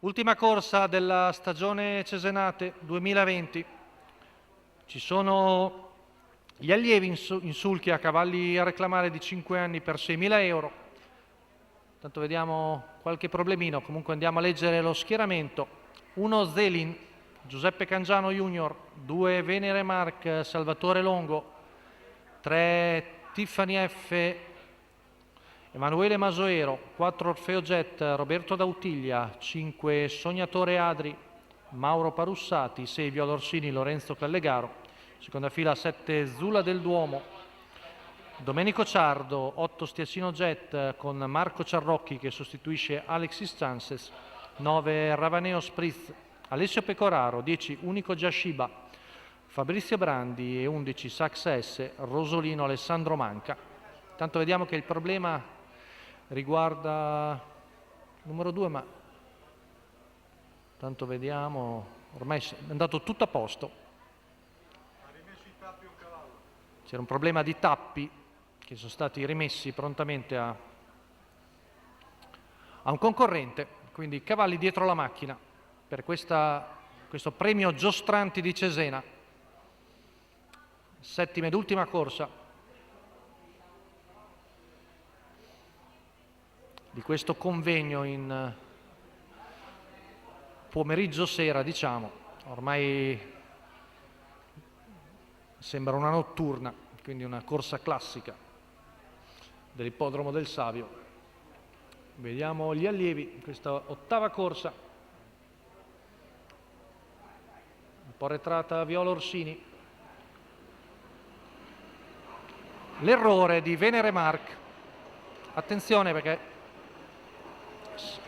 Ultima corsa della stagione Cesenate 2020. Ci sono gli allievi in sulchi a cavalli a reclamare di 5 anni per 6.000 euro. Tanto vediamo qualche problemino, comunque andiamo a leggere lo schieramento. 1 Zelin, Giuseppe Cangiano Junior, 2 Venere Mark, Salvatore Longo, 3 Tiffany F, Emanuele Masoero, 4 Orfeo Jet, Roberto Dautiglia, 5 Sognatore Adri, Mauro Parussati, 6 Viola Orsini, Lorenzo Callegaro, seconda fila 7 Zula del Duomo, Domenico Ciardo, 8 Stiacino Jet con Marco Ciarrocchi che sostituisce Alexis Chances, 9 Ravaneo Spritz, Alessio Pecoraro, 10 Unico Giasciba, Fabrizio Brandi e 11 Sax S, Rosolino Alessandro Manca. Tanto vediamo che il problema riguarda numero 2, ma tanto vediamo, ormai è andato tutto a posto. C'era un problema di tappi che sono stati rimessi prontamente a un concorrente, quindi cavalli dietro la macchina per questo premio Giostranti di Cesena. Settima ed ultima corsa di questo convegno in pomeriggio sera, diciamo, ormai sembra una notturna, quindi una corsa classica dell'ippodromo del Savio. Vediamo gli allievi in questa ottava corsa, un po' arretrata Viola Orsini, l'errore di Venere Mark, attenzione perché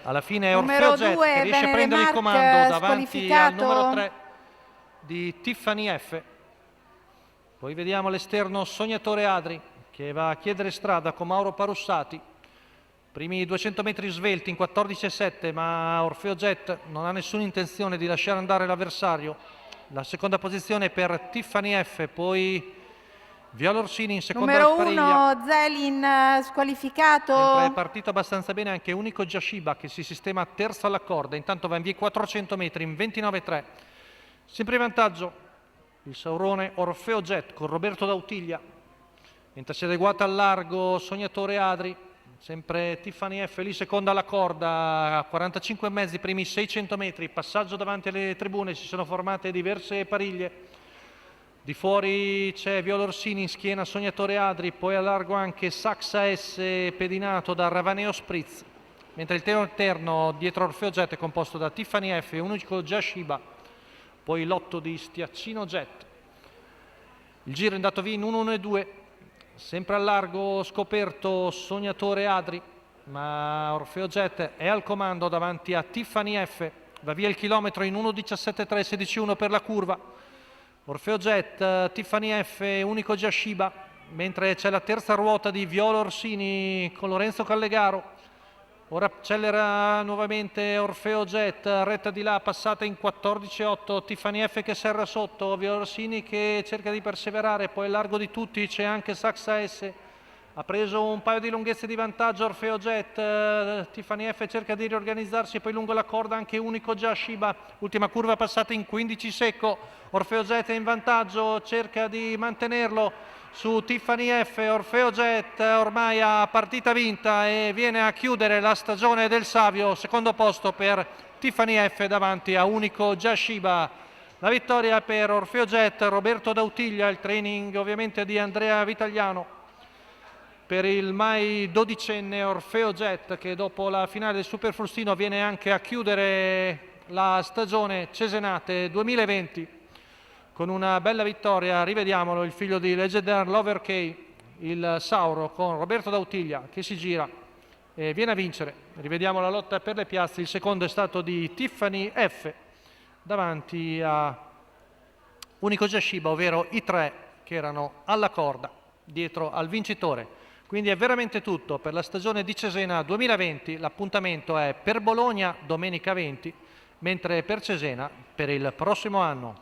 alla fine è Orfeo Jet che riesce a prendere il comando davanti al numero 3 di Tiffany F. Poi vediamo all'esterno Sognatore Adri che va a chiedere strada con Mauro Parussati. Primi 200 metri svelti in 14,7, ma Orfeo Jet non ha nessuna intenzione di lasciare andare l'avversario. La seconda posizione per Tiffany F, poi Viola Orsini in seconda numero pariglia. 1 Zelin squalificato. È partito abbastanza bene anche Unico Giasciba che si sistema terzo alla corda, intanto va in via 400 metri in 29,3. Sempre in vantaggio il Saurone Orfeo Jet con Roberto Dautiglia, mentre si è adeguata al largo Sognatore Adri, sempre Tiffany F lì seconda alla corda, a 45,5 primi 600 metri, passaggio davanti alle tribune, si sono formate diverse pariglie. Di fuori c'è Viola Orsini in schiena Sognatore Adri, poi a largo anche Saxa S pedinato da Ravaneo Spritz, mentre il teo interno dietro Orfeo Jet è composto da Tiffany F e Unico Giasciba, poi l'otto di Stiacino Jet. Il giro è andato via in 1-1-2, sempre al largo scoperto Sognatore Adri, ma Orfeo Jet è al comando davanti a Tiffany F, va via il chilometro in 1:17,3, 16,1 per la curva. Orfeo Jet, Tiffany F, Unico Giasciba, mentre c'è la terza ruota di Viola Orsini con Lorenzo Callegaro. Ora accelera nuovamente Orfeo Jet, retta di là, passata in 14,8, Tiffany F che serra sotto, Viola Orsini che cerca di perseverare, poi al largo di tutti c'è anche Saxa S. Ha preso un paio di lunghezze di vantaggio Orfeo Jet, Tiffany F cerca di riorganizzarsi, poi lungo la corda anche Unico Giasciba, ultima curva passata in 15 secco, Orfeo Jet è in vantaggio, cerca di mantenerlo su Tiffany F, Orfeo Jet ormai ha partita vinta e viene a chiudere la stagione del Savio, secondo posto per Tiffany F davanti a Unico Giasciba. La vittoria per Orfeo Jet, Roberto Dautiglia, il training ovviamente di Andrea Vitagliano. Per il mai dodicenne Orfeo Jet che dopo la finale del Super Frustino viene anche a chiudere la stagione Cesenate 2020 con una bella vittoria. Rivediamolo, il figlio di Legendary Lover K, il Sauro con Roberto Dautiglia che si gira e viene a vincere. Rivediamo la lotta per le piazze, il secondo è stato di Tiffany F davanti a Unico Giasciba, ovvero i tre che erano alla corda dietro al vincitore. Quindi è veramente tutto per la stagione di Cesena 2020, l'appuntamento è per Bologna domenica 20, mentre per Cesena per il prossimo anno.